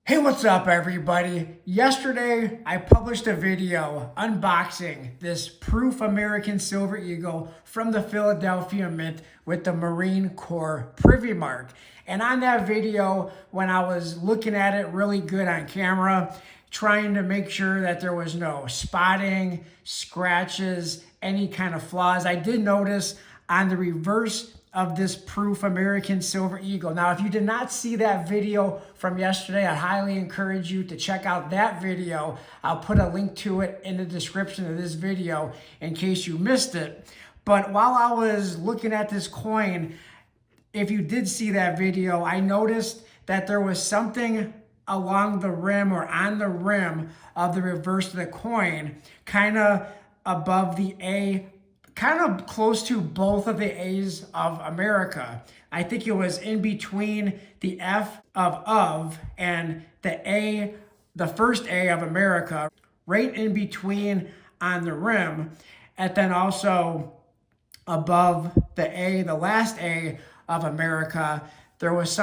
Hey, what's up everybody? Yesterday, I published a video unboxing this Proof American Silver Eagle from the Philadelphia Mint with the Marine Corps Privy mark. And on that video, when I was looking at it really good on camera, trying to make sure that there was no spotting, scratches, any kind of flaws, I did notice on the reverse of this Proof American Silver Eagle. Now, if you did not see that video from yesterday, I highly encourage you to check out that video. I'll put a link to it in the description of this video in case you missed it. But while I was looking at this coin, if you did see that video, I noticed that there was something along the rim or on the rim of the reverse of the coin, kind of above the A, kind of close to both of the A's of America. I think it was in between the F of and the A, the first A of America, right in between on the rim, and then also above the A, the last A of America, there was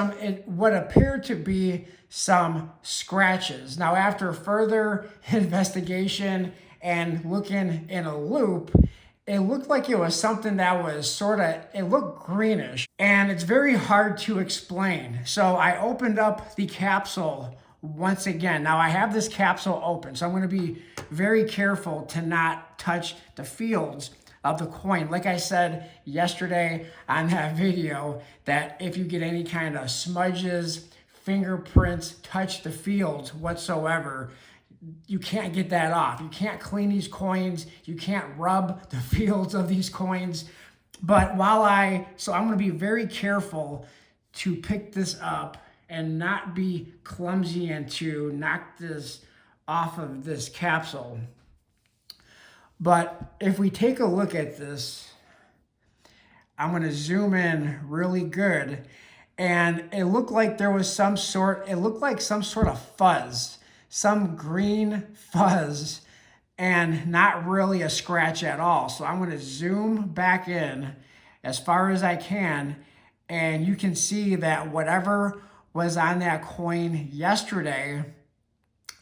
what appeared to be some scratches. Now, after further investigation and looking in a loop, it looked like it was something that was it looked greenish, and it's very hard to explain. So I opened up the capsule once again. Now I have this capsule open, so I'm going to be very careful to not touch the fields of the coin. Like I said yesterday on that video, that if you get any kind of smudges, fingerprints, touch the fields whatsoever, you can't get that off. You can't clean these coins. You can't rub the fields of these coins. But so I'm going to be very careful to pick this up and not be clumsy and to knock this off of this capsule. But if we take a look at this, I'm going to zoom in really good. And it looked like there was some sort of fuzz. Some green fuzz and not really a scratch at all. So I'm going to zoom back in as far as I can, and you can see that whatever was on that coin yesterday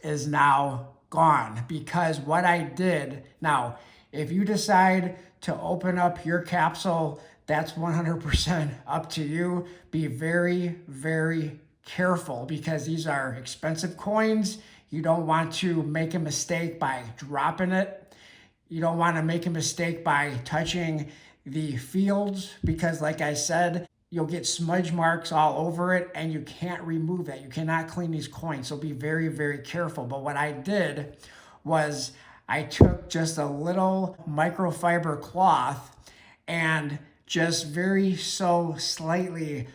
is now gone, because what I did. Now, if you decide to open up your capsule, that's 100% up to you. Be very, very careful, because these are expensive coins. You don't want to make a mistake by dropping it. You don't want to make a mistake by touching the fields, because like I said, you'll get smudge marks all over it and you can't remove that. You cannot clean these coins, so be very, very careful. But what I did was I took just a little microfiber cloth and just very slightly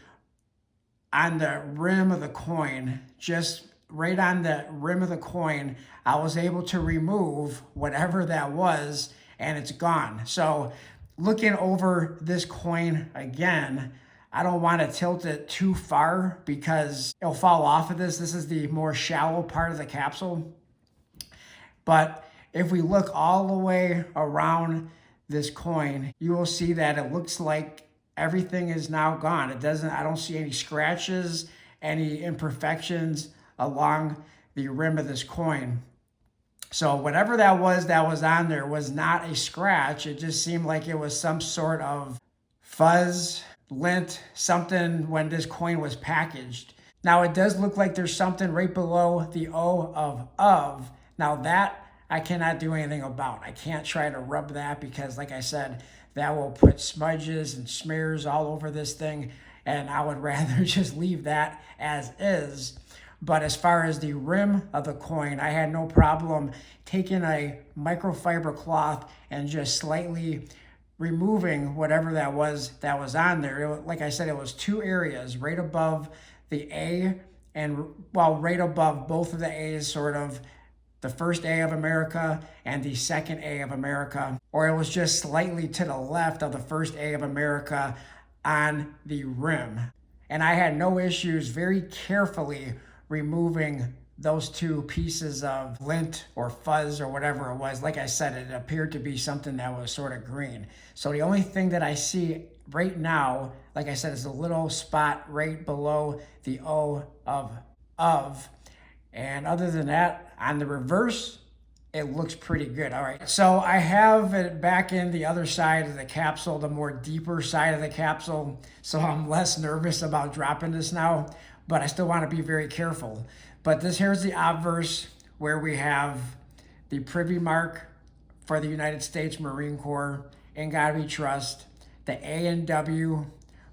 on the rim of the coin, just right on the rim of the coin, I was able to remove whatever that was, and it's gone. So looking over this coin again, I don't want to tilt it too far because it'll fall off of this. This is the more shallow part of the capsule. But if we look all the way around this coin, you will see that it looks like everything is now gone. I don't see any scratches, any imperfections along the rim of this coin. So whatever that was on there was not a scratch. It just seemed like it was some sort of fuzz, lint, something when this coin was packaged. Now it does look like there's something right below the O of. Now that I cannot do anything about. I can't try to rub that, because like I said, that will put smudges and smears all over this thing, and I would rather just leave that as is. But as far as the rim of the coin, I had no problem taking a microfiber cloth and just slightly removing whatever that was on there. Like I said, it was two areas, right above the A and, right above both of the A's, sort of the first A of America and the second A of America, or it was just slightly to the left of the first A of America on the rim. And I had no issues very carefully removing those two pieces of lint or fuzz or whatever it was. Like I said, it appeared to be something that was sort of green. So the only thing that I see right now, like I said, is a little spot right below the O of, And other than that, on the reverse, it looks pretty good. All right, so I have it back in the other side of the capsule, the more deeper side of the capsule, so I'm less nervous about dropping this now, but I still want to be very careful. But here's the obverse, where we have the Privy mark for the United States Marine Corps, In God We Trust, the A and W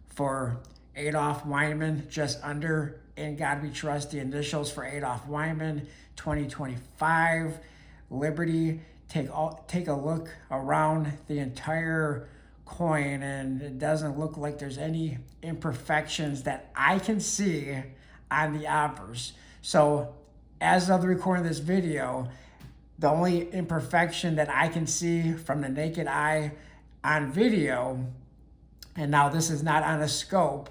for Adolph Weinman, just under In God We Trust, the initials for Adolph Weinman, 2025, Liberty. Take a look around the entire coin, and it doesn't look like there's any imperfections that I can see on the obverse. So as of the recording of this video, the only imperfection that I can see from the naked eye on video, and now this is not on a scope,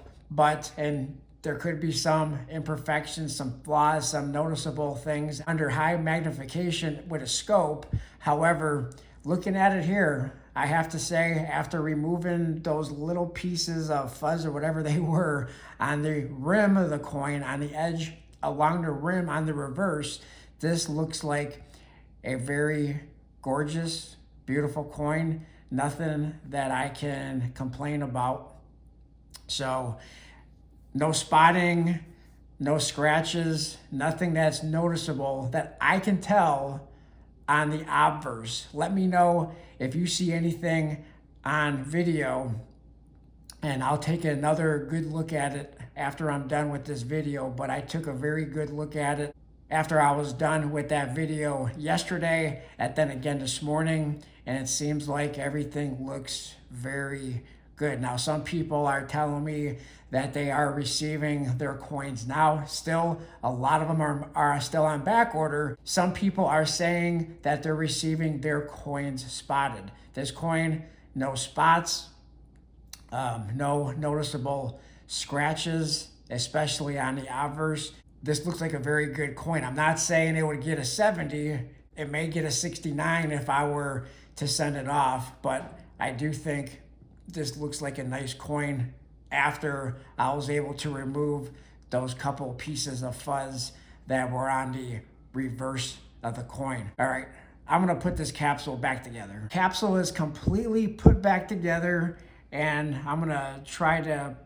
and there could be some imperfections, some flaws, some noticeable things under high magnification with a scope. However, looking at it here, I have to say, after removing those little pieces of fuzz or whatever they were on the rim of the coin, on the edge along the rim on the reverse, this looks like a very gorgeous, beautiful coin. Nothing that I can complain about. So no spotting, no scratches, nothing that's noticeable that I can tell on the obverse. Let me know if you see anything on video, and I'll take another good look at it after I'm done with this video. But I took a very good look at it after I was done with that video yesterday, and then again this morning, and it seems like everything looks very good. Now, some people are telling me that they are receiving their coins now. Still, a lot of them are still on back order. Some people are saying that they're receiving their coins spotted. This coin, no spots, no noticeable scratches, especially on the obverse. This looks like a very good coin. I'm not saying it would get a 70. It may get a 69 if I were to send it off, but I do think this looks like a nice coin after I was able to remove those couple pieces of fuzz that were on the reverse of the coin. All right, I'm gonna put this capsule back together. Capsule is completely put back together, and I'm gonna try to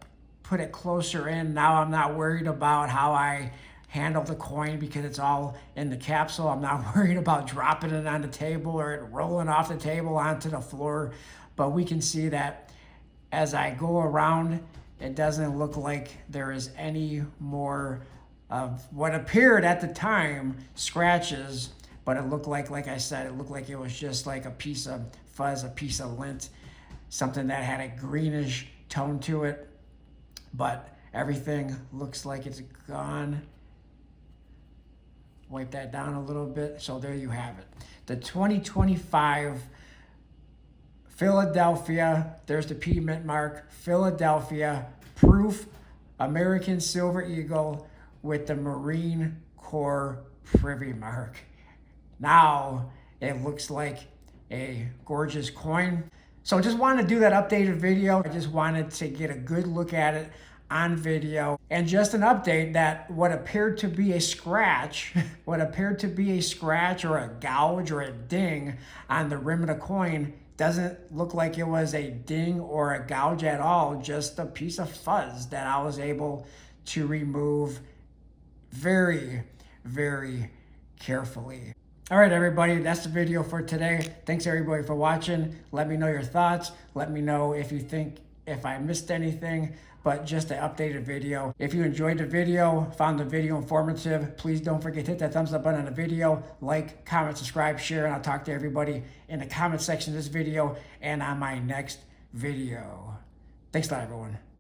put it closer in. Now I'm not worried about how I handle the coin because it's all in the capsule. I'm not worried about dropping it on the table or it rolling off the table onto the floor. But we can see that as I go around, it doesn't look like there is any more of what appeared at the time scratches, but it looked like I said, it looked like it was just like a piece of fuzz, a piece of lint, something that had a greenish tone to it. But everything looks like it's gone. Wipe that down a little bit. So there you have it. The 2025 Philadelphia, there's the P mint mark, Philadelphia proof American Silver Eagle with the Marine Corps Privy mark. Now it looks like a gorgeous coin. So I just wanted to do that updated video. I just wanted to get a good look at it on video, and just an update that what appeared to be a scratch, or a gouge or a ding on the rim of the coin doesn't look like it was a ding or a gouge at all, just a piece of fuzz that I was able to remove very, very carefully. All right, everybody, that's the video for today. Thanks everybody for watching. Let me know your thoughts. Let me know if I missed anything, but just an updated video. If you enjoyed the video, found the video informative, please don't forget to hit that thumbs up button on the video, like, comment, subscribe, share, and I'll talk to everybody in the comment section of this video and on my next video. Thanks a lot, everyone.